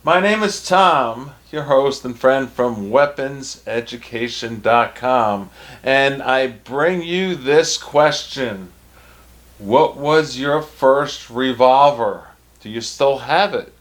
My name is Tom, your host and friend from WeaponsEducation.com, and I bring you this question. What was your first revolver? Do you still have it?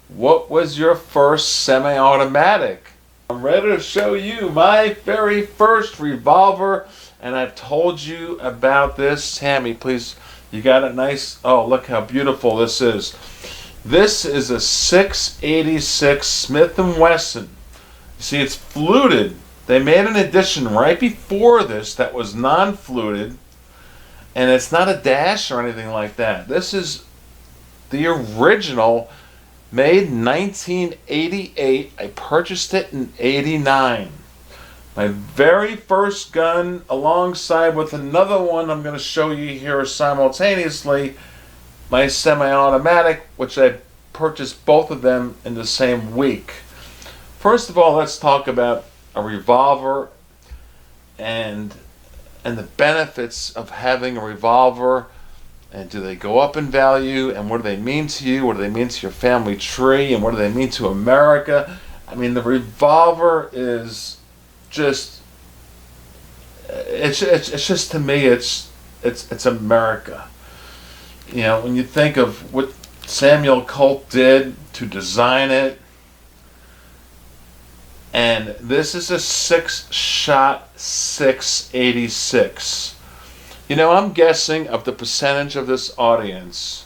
What was your first semi-automatic? I'm ready to show you my very first revolver, and I've told you about this. Tammy, please, you got it nice? Oh, look how beautiful this is. This is a 686 Smith & Wesson. You see, it's fluted. They made an edition right before this that was non-fluted, and it's not a dash or anything like that. This is the original, made 1988. I purchased it in 89. My very first gun, alongside with another one I'm going to show you here simultaneously, my semi-automatic, which I purchased both of them in the same week. First of all, let's talk about a revolver and the benefits of having a revolver, and do they go up in value, and what do they mean to you, what do they mean to your family tree, and what do they mean to America. I mean, the revolver is just, it's just, to me, it's America. You know, when you think of what Samuel Colt did to design it, and this is a 6-shot 686. You know, I'm guessing of the percentage of this audience,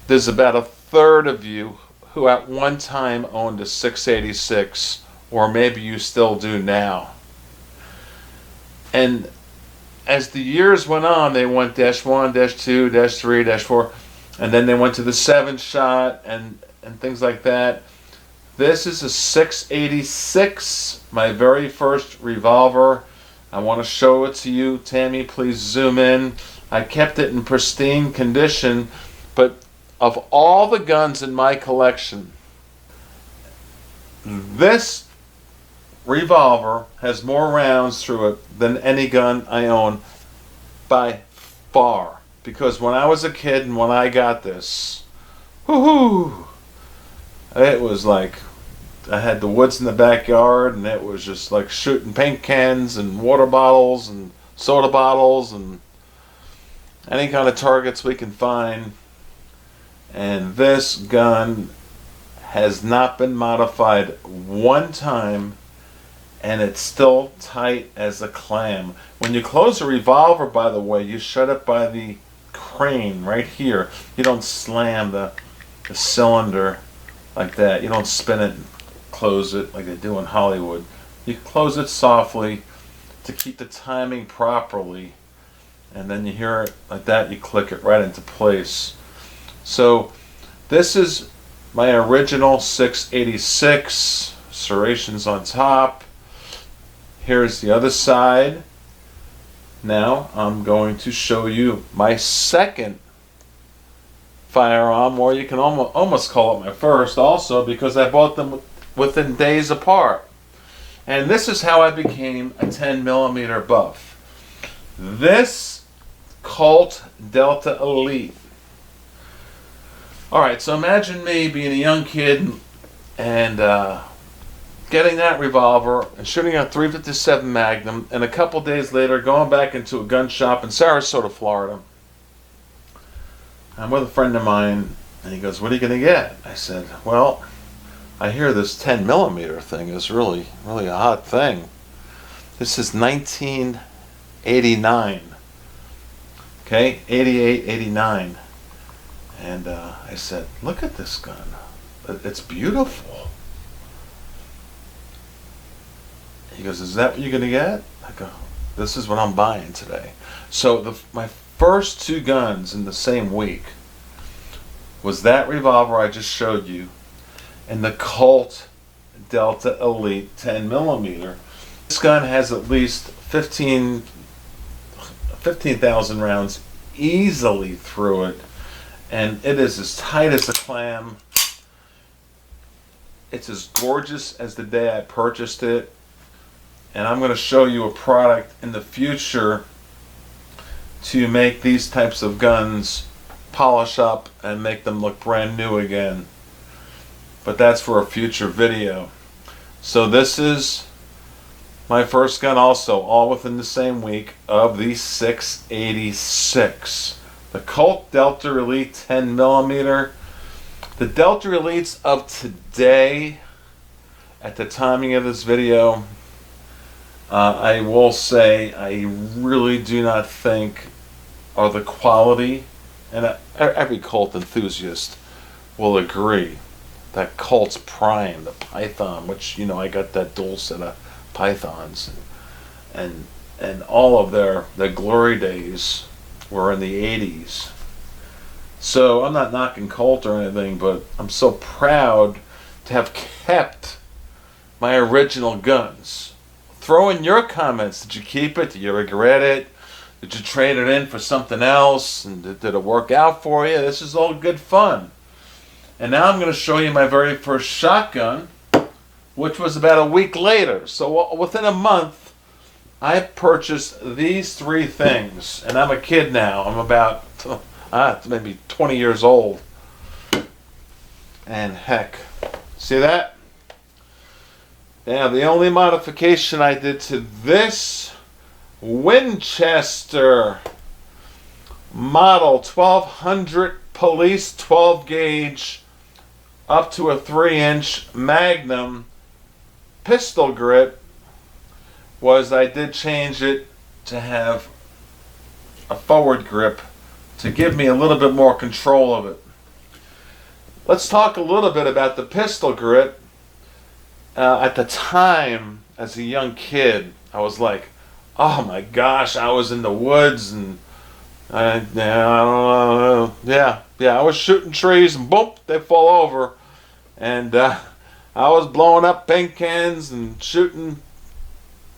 there's about a third of you who at one time owned a 686, or maybe you still do now. And as the years went on, they went -1, -2, -3, -4, and then they went to the 7-shot and things like that. This is a 686, my very first revolver. I want to show it to you. Tammy, please zoom in. I kept it in pristine condition, but of all the guns in my collection, this revolver has more rounds through it than any gun I own by far. Because when I was a kid and when I got this, whoo-hoo, it was like I had the woods in the backyard, and it was just like shooting paint cans and water bottles and soda bottles and any kind of targets we can find. And this gun has not been modified one time, and it's still tight as a clam. When you close a revolver, by the way, you shut it by the crane right here. You don't slam the cylinder like that. You don't spin it and close it like they do in Hollywood. You close it softly to keep the timing properly, and then you hear it like that, you click it right into place. So this is my original 686, serrations on top. Here's the other side. Now I'm going to show you my second firearm, or you can almost call it my first also, because I bought them within days apart. And this is how I became a 10mm buff. This Colt Delta Elite. Alright, so imagine me being a young kid and getting that revolver and shooting a .357 Magnum, and a couple days later going back into a gun shop in Sarasota, Florida. I'm with a friend of mine, and he goes, "What are you going to get?" I said, "Well, I hear this 10mm thing is really, really a hot thing." This is 1989. Okay, 88, 89. And I said, "Look at this gun. It's beautiful." He goes, "Is that what you're going to get?" I go, "This is what I'm buying today." So my first two guns in the same week was that revolver I just showed you and the Colt Delta Elite 10mm. This gun has at least 15,000 rounds easily through it, and it is as tight as a clam. It's as gorgeous as the day I purchased it. And I'm going to show you a product in the future to make these types of guns polish up and make them look brand new again. But that's for a future video. So this is my first gun also, all within the same week, of the 686. The Colt Delta Elite 10mm. The Delta Elites of today, at the timing of this video, I will say I really do not think are the quality, and every Colt enthusiast will agree that Colt's Prime, the Python, which, you know, I got that dual set of Pythons, and all of their glory days were in the 80s. So I'm not knocking Colt or anything, but I'm so proud to have kept my original guns. Throw in your comments. Did you keep it? Did you regret it? Did you trade it in for something else? And did it work out for you? This is all good fun. And now I'm going to show you my very first shotgun, which was about a week later. So within a month, I purchased these three things. And I'm a kid now. I'm about maybe 20 years old. And heck, see that? Now, the only modification I did to this Winchester model 1200 police 12 gauge up to a 3-inch Magnum pistol grip was I did change it to have a forward grip to give me a little bit more control of it. Let's talk a little bit about the pistol grip. At the time, as a young kid, I was like, oh my gosh, I was in the woods and I don't know, I was shooting trees and boom, they fall over. And I was blowing up paint cans and shooting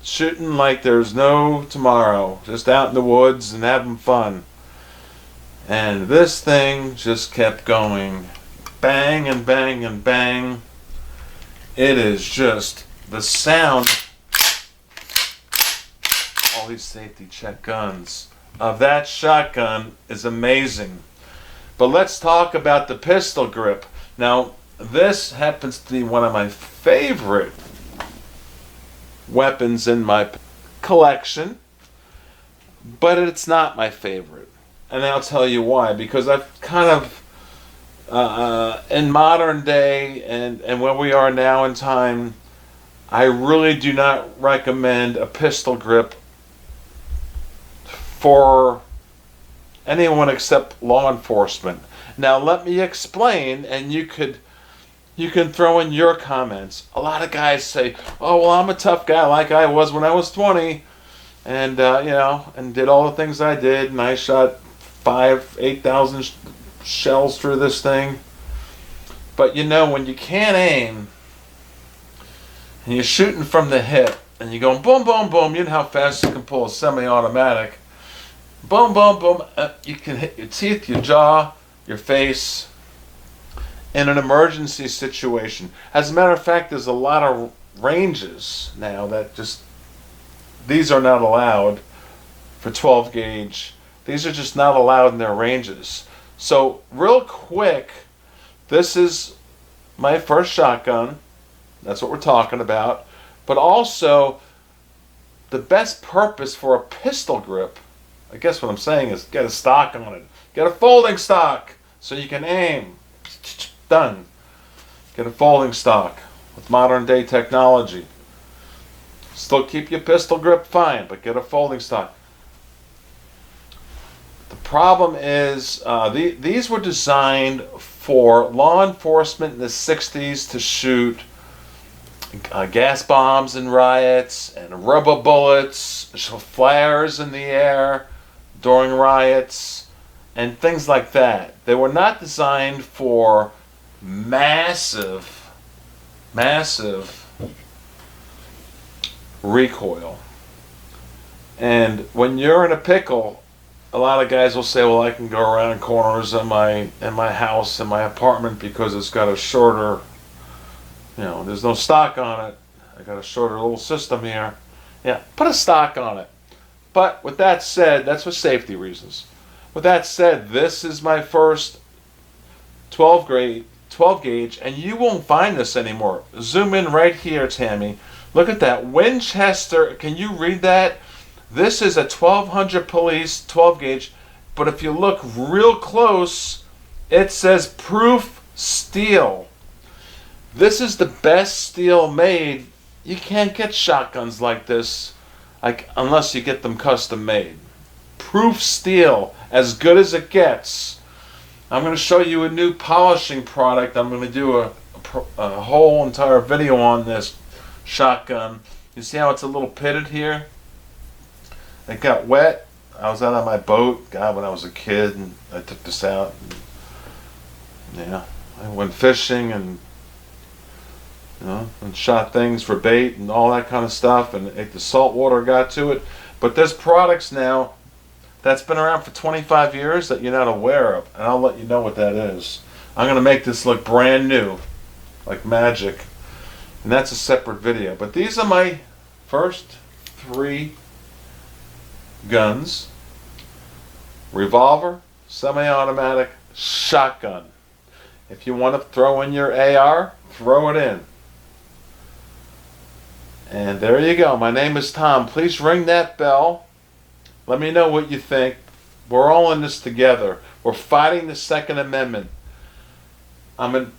like there's no tomorrow, just out in the woods and having fun. And this thing just kept going, bang and bang and bang. It is just the sound, all these safety check guns, of that shotgun is amazing. But let's talk about the pistol grip. Now, this happens to be one of my favorite weapons in my collection, but it's not my favorite. And I'll tell you why. Because I've kind of, in modern day and where we are now in time, I really do not recommend a pistol grip for anyone except law enforcement. Now let me explain, and you can throw in your comments. A lot of guys say, oh well, I'm a tough guy like I was when I was 20, and and did all the things I did, and I shot 8,000 shells through this thing. But when you can't aim and you're shooting from the hip and you're going boom boom boom, you know how fast you can pull a semi-automatic. Boom boom boom, you can hit your teeth, your jaw, your face in an emergency situation. As a matter of fact, there's a lot of ranges now that these are not allowed for 12 gauge. These are just not allowed in their ranges. So real quick, this is my first shotgun. That's what we're talking about. But also, the best purpose for a pistol grip, I guess what I'm saying is get a stock on it. Get a folding stock so you can aim. Done. Get a folding stock with modern day technology. Still keep your pistol grip fine, but get a folding stock. The problem is these were designed for law enforcement in the 60s to shoot gas bombs in riots and rubber bullets, flares in the air during riots, and things like that. They were not designed for massive recoil. And when you're in a pickle, a lot of guys will say, well, I can go around corners in my house, in my apartment, because it's got a shorter, there's no stock on it. I got a shorter little system here. Yeah, put a stock on it. But with that said, that's for safety reasons. With that said, this is my first 12 gauge, and you won't find this anymore. Zoom in right here, Tammy. Look at that. Winchester, can you read that? This is a 1200 police 12 gauge, but if you look real close, it says proof steel. This is the best steel made. You can't get shotguns like this unless you get them custom made. Proof steel, as good as it gets. I'm going to show you a new polishing product. I'm going to do a whole entire video on this shotgun. You see how it's a little pitted here? It got wet. I was out on my boat, God, when I was a kid, and I took this out. Yeah, I went fishing and and shot things for bait and all that kind of stuff, and the salt water got to it. But there's products now that's been around for 25 years that you're not aware of, and I'll let you know what that is. I'm going to make this look brand new, like magic, and that's a separate video. But these are my first 3 guns: revolver, semi-automatic, shotgun. If you want to throw in your AR, throw it in. And there you go. My name is Tom. Please ring that bell. Let me know what you think. We're all in this together. We're fighting the Second Amendment. I'm a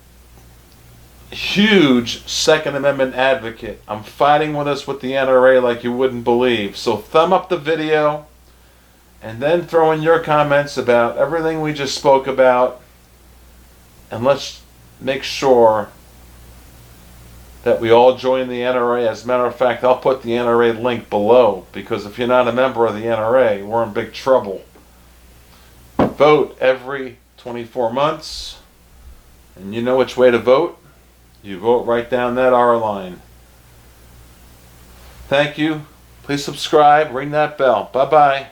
huge Second Amendment advocate. I'm fighting with us with the NRA like you wouldn't believe. So thumb up the video and then throw in your comments about everything we just spoke about. And let's make sure that we all join the NRA. As a matter of fact, I'll put the NRA link below, because if you're not a member of the NRA, we're in big trouble. Vote every 24 months, and you know which way to vote. You vote right down that R line. Thank you. Please subscribe, ring that bell. Bye-bye.